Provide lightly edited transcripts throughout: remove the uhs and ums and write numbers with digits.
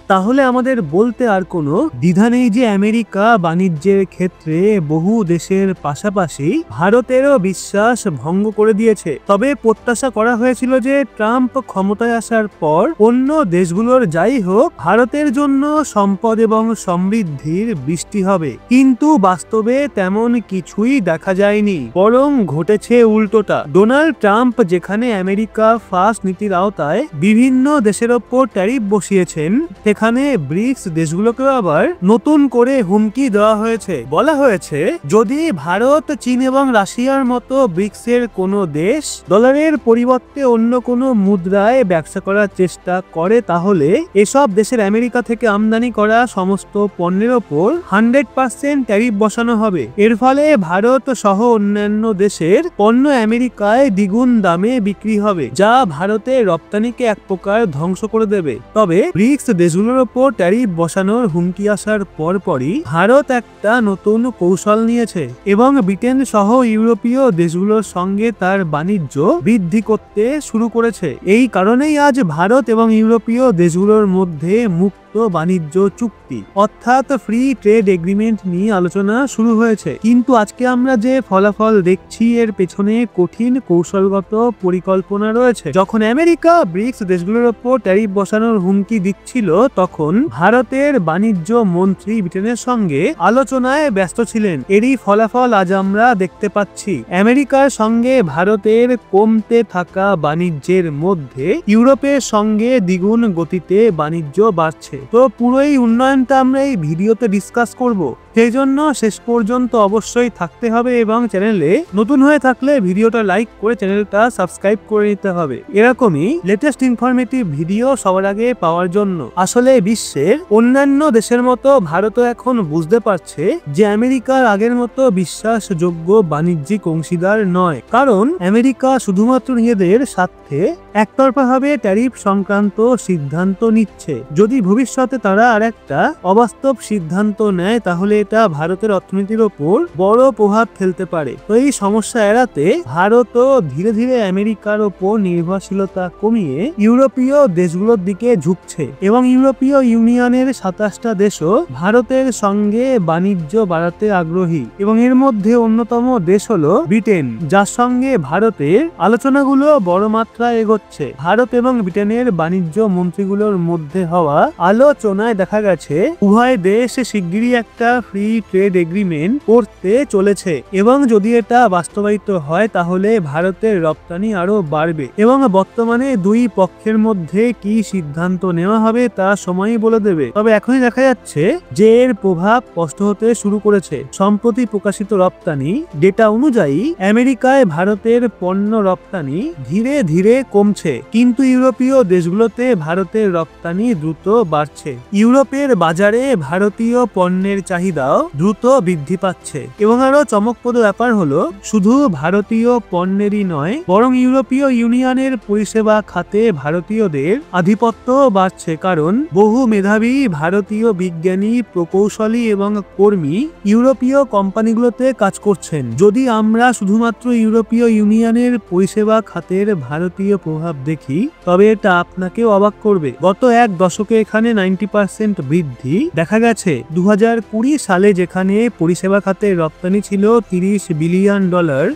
তাহলে আমাদের বলতে আর কোনো দ্বিধা নেই যে আমেরিকা বাণিজ্যের ক্ষেত্রে বহু দেশের পাশাপাশি ভারতেরও বিশ্বাস ভঙ্গ করে দিয়েছে। তবে প্রত্যাশা করা হয়েছিল যে ট্রাম্প ক্ষমতায় আসার পর অন্য দেশগুলোর যাই হোক ভারতের জন্য সম্পদ এবং সমৃদ্ধির বৃষ্টি হবে, কিন্তু বাস্তবে তেমন কিছুই দেখা যায়নি, বরং ঘটেছে উল্টোটা। ডোনাল্ড ট্রাম্প যেখানে আমেরিকা ফার্স্ট নীতির আওতায় বিভিন্ন দেশের ওপর ট্যারিফ বসিয়েছেন, সেখানে ব্রিক্স দেশগুলোকেও আবার নতুন করে হুমকি দেওয়া হয়েছে। বলা হয়েছে যদি ভারত, চীন এবং রাশিয়ার মতো ব্রিক্সের কোনো দেশ ডলারের পরিবর্তে অন্য কোনো মুদ্রায় ব্যবসা করার চেষ্টা করে তাহলে এসব দেশের আমেরিকা থেকে আমদানি করা সমস্ত পণ্যের ওপর 100% ট্যারিফ বসানো হবে। এর ফলে ভারত সহ অন্যান্য দেশের পণ্য আমেরিকায় দ্বিগুণ দামে বিক্রি হবে, যা ভারতের রপ্তানিকে এক প্রকার ধ্বংস করে দেবে। তবে ব্রিক্স দেশগুলোর ওপর ট্যারিফ বসানোর হুমকি আসার পরপরই ভারত একটা নতুন কৌশল নিয়েছে এবং ব্রিটেন সহ ইউরোপীয় দেশগুলোর সঙ্গে তার বাণিজ্য বৃদ্ধি করতে শুরু করেছে। এই কারণেই আজ ভারত এবং ইউরোপীয় দেশগুলোর মধ্যে মুক্ত বাণিজ্য চুক্তি অর্থাৎ ফ্রি ট্রেড এগ্রিমেন্ট নিয়ে আলোচনা শুরু হয়েছে। কিন্তু আজকে আমরা যে ফলাফল দেখছি এর পেছনে কঠিন কৌশলগত পরিকল্পনা রয়েছে। যখন আমেরিকা ব্রিক্স দেশগুলোর ওপর ট্যারিফ বসানোর হুমকি দিচ্ছিল, তখন ভারতের বাণিজ্য মন্ত্রী ব্রিটেনের সঙ্গে আলোচনায় ব্যস্ত ছিলেন। এরই ফলাফল আজ আমরা দেখতে পাচ্ছি। আমেরিকার সঙ্গে ভারতের কমতে থাকা বাণিজ্যের মধ্যে ইউরোপের সঙ্গে দ্বিগুণ গতিতে বাণিজ্য বাড়ছে। তো পুরো এই উন্নয়নটা আমরা এই ভিডিওতে ডিসকাস করব, সেই জন্য শেষ পর্যন্ত অবশ্যই থাকতে হবে এবং চ্যানেলে নতুন হয়ে থাকলে ভিডিওটা লাইক করে চ্যানেলটা সাবস্ক্রাইব করে নিতে হবে। এরকমই লেটেস্ট ইনফরমেটিভ ভিডিও সবার আগে পাওয়ার জন্য। আসলে বিশ্বের অন্যান্য দেশের মতো ভারতও এখন বুঝতে পারছে যে আমেরিকার আগের মতো বিশ্বাসযোগ্য বাণিজ্যিক অংশীদার নয়, কারণ আমেরিকা শুধুমাত্র নিজেদের স্বার্থে একতরফাভাবে ট্যারিফ সংক্রান্ত সিদ্ধান্ত নিচ্ছে। যদি ভবিষ্যতে তারা আরেকটা অবাস্তব সিদ্ধান্ত নেয় তাহলে এটা ভারতের অর্থনীতির ওপর বড় প্রভাব ফেলতে পারে। তো এই সমস্যা এড়াতে ভারতও ধীরে ধীরে আমেরিকার ওপর নির্ভরশীলতা কমিয়ে ইউরোপীয় দেশগুলোর দিকে ঝুঁকছে এবং ইউরোপীয় ইউনিয়নের 27টা দেশও ভারতের সঙ্গে বাণিজ্য বাড়াতে আগ্রহী এবং এর মধ্যে অন্যতম দেশ হলো ব্রিটেন, যার সঙ্গে ভারতের আলোচনাগুলো বড় মাত্রায় এগোচ্ছে। ভারত এবং ব্রিটেনের বাণিজ্য মন্ত্রীগুলোর মধ্যে হওয়া আলোচনায় দেখা গেছে উভয় দেশ শিগগিরই একটা ফ্রি ট্রেড এগ্রিমেন্ট করতে চলেছে এবং যদি এটা বাস্তবায়িত হয় তাহলে ভারতের রপ্তানি আরো বাড়বে এবং বর্তমানে দুই পক্ষের মধ্যে কি সিদ্ধান্ত নেওয়া হবে তা সময়ই বলে দেবে। তবে এখনই দেখা যাচ্ছে যে এর প্রভাব স্পষ্ট হতে শুরু করেছে। সম্প্রতি প্রকাশিত রপ্তানি ডেটা অনুযায়ী আমেরিকায় ভারতের পণ্য রপ্তানি ধীরে ধীরে কমছে, কিন্তু ইউরোপীয় দেশগুলোতে ভারতের রপ্তানি দ্রুত বাড়ছে। ইউরোপের বাজারে ভারতীয় পণ্যের চাহিদাও দ্রুত বৃদ্ধি পাচ্ছে এবং আরো চমকপ্রদ ব্যাপার হলো শুধু ভারতীয় পণ্যেরই নয়, বরং ইউরোপীয় ইউনিয়নের পরিষেবা খাতে ভারতীয়দের আধিপত্য বাড়ছে, কারণ বহু মেধাবী ভারতীয় বিজ্ঞানী, প্রকৌশলী এবং কর্মী ইউরোপীয় কোম্পানিগুলোতে কাজ করছেন। যদি আমরা শুধুমাত্র ইউরোপীয় ইউনিয়নের পরিষেবা খাতের ভারতীয় প্রভাব দেখি তবে এটা আপনাকেও অবাক করবে। গত এক দশকে এখানে 90% বৃদ্ধি দেখা গেছে। 2020 সালে যেখানে পরিষেবা খাতের রপ্তানি ছিল $30 বিলিয়ন,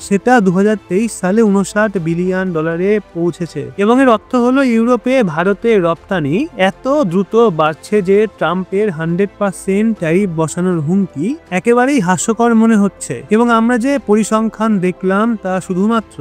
সেটা 2023 সালে $59 বিলিয়ন পৌঁছেছে এবং এর অর্থ হলো ইউরোপে ভারতের রপ্তানি এত দ্রুত বাড়ছে যে ট্রাম্পের 100% ট্যারিফ বসানোর হুমকি একেবারেই হাস্যকর মনে হচ্ছে। এবং আমরা যে পরিসংখ্যান দেখলাম তা শুধুমাত্র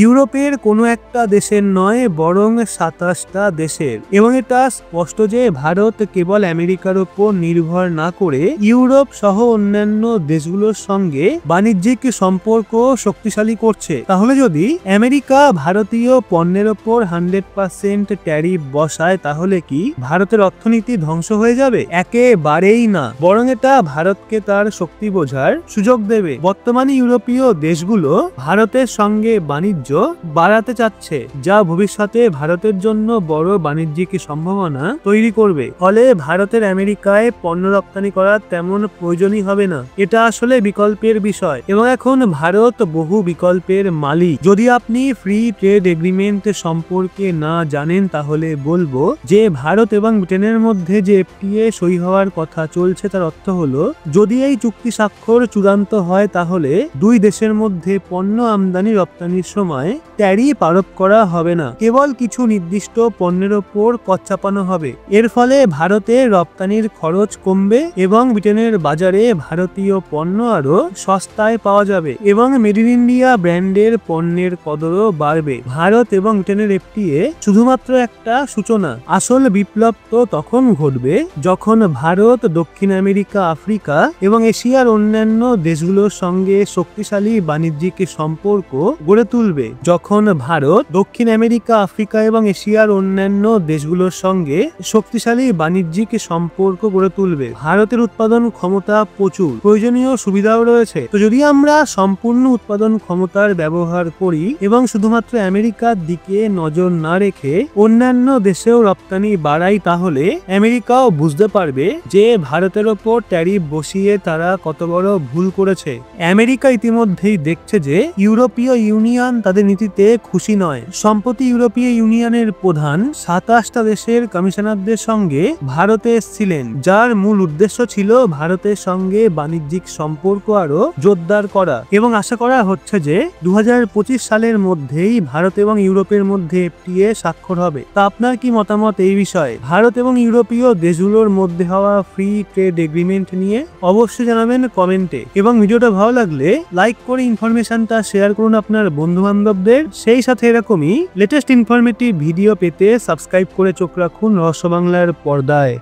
ইউরোপের কোনো একটা দেশের নয়, বরং 27টা দেশের। এবং এটা স্পষ্ট যে ভারত কেবল আমেরিকার উপর নির্ভর না করে ইউরোপ সহ অন্যান্য দেশগুলোর সঙ্গে বাণিজ্যিক সম্পর্ক শক্তিশালী করছে। তাহলে যদি আমেরিকা ভারতীয় পণ্যের ওপর 100% ট্যারিফ বসায় তাহলে কি ভারতের অর্থনীতি ধ্বংস হয়ে যাবে? একেবারেই না, বরং এটা ভারতকে তার শক্তি বোঝার সুযোগ দেবে। বর্তমানে ইউরোপীয় দেশগুলো ভারতের সঙ্গে বাণিজ্য বাড়াতে চাচ্ছে, যা ভবিষ্যতে ভারতের জন্য বড় বাণিজ্যিক সম্ভাবনা তৈরি করবে। ফলে ভারতের আমেরিকায় পণ্য রপ্তানি করার তেমন প্রয়োজনই হবে না। এটা আসলে বিকল্পের বিষয় এবং এখন ভারত বহু বিকল্পের মালিক। যদি আপনি ফ্রি ট্রেড এগ্রিমেন্ট সম্পর্কে না জানেন তাহলে বলবো যে ভারত এবং ব্রিটেনের মধ্যে যে FTA সই হওয়ার কথা চলছে তার অর্থ হলো যদি এই চুক্তি স্বাক্ষর চূড়ান্ত হয় তাহলে দুই দেশের মধ্যে পণ্য আমদানি রপ্তানির সময় ট্যারিফ আরোপ করা হবে না, কেবল কিছু নির্দিষ্ট পণ্যের ওপর কর চাপানো হবে। এর ফলে ভারতে রপ্তানির খরচ কমবে এবং ব্রিটেনের বাজারে ভারতীয় পণ্য আরো সস্তায় পাওয়া যাবে এবং মেড ইন ইন্ডিয়া ব্র্যান্ডের পণ্যের কদরও বাড়বে। ভারত এবং ব্রিটেনের FTA শুধুমাত্র একটা সূচনা, আসল বিপ্লব তো তখন ঘটবে যখন ভারত দক্ষিণ আমেরিকা, আফ্রিকা এবং এশিয়ার অন্যান্য দেশগুলোর সঙ্গে শক্তিশালী বাণিজ্যিক সম্পর্ক গড়ে তুলবে। যখন ভারত দক্ষিণ আমেরিকা, আফ্রিকা এবং এশিয়ার অন্যান্য দেশগুলোর সঙ্গে শক্তিশালী বাণিজ্যিক সম্পর্ক গড়ে তুলবে। ভারতের উৎপাদন ক্ষমতা প্রচুর, প্রয়োজনীয় সুবিধাও রয়েছে। তো যদি আমরা সম্পূর্ণ উৎপাদন ক্ষমতার ব্যবহার করি এবং শুধুমাত্র আমেরিকার দিকে নজর না রেখে অন্যান্য দেশেও রপ্তানি বাড়াই তাহলে আমেরিকাও বুঝতে পারবে যে ভারতের ওপর ট্যারিফ বসিয়ে তারা কত বড় ভুল করেছে। আমেরিকা ইতিমধ্যেই দেখছে যে ইউরোপীয় ইউনিয়ন তাদের নীতিতে খুশি নয়। সম্প্রতি ইউরোপীয় ইউনিয়নের প্রধান 27টা দেশের কমিশনারদের সঙ্গে ভারতে এসেছিলেন, যার মূল উদ্দেশ্য ছিল ভারতের সঙ্গে বাণিজ্যিক সম্পর্ক আরো জোরদার করা এবং আশা করা হচ্ছে যে 2025 সালের মধ্যেই ভারত এবং ইউরোপের মধ্যে FTA স্বাক্ষর হবে। তা আপনার কি মতামত এই বিষয়ে? ভারত এবং ইউরোপীয় দেশগুলোর মধ্যে হওয়া ফ্রি ট্রেড এগ্রিমেন্ট নিয়ে অবশ্যই জানাবেন কমেন্টে এবং ভিডিওটা ভালো লাগলে লাইক করে ইনফরমেশনটা শেয়ার করুন আপনার বন্ধু বান্ধবদের। সেই সাথে এরকমই লেটেস্ট ইনফরমেটিভ ভিডিও পেতে সাবস্ক্রাইব করে চোখ রাখুন রহস্য বাংলার পর্দায়।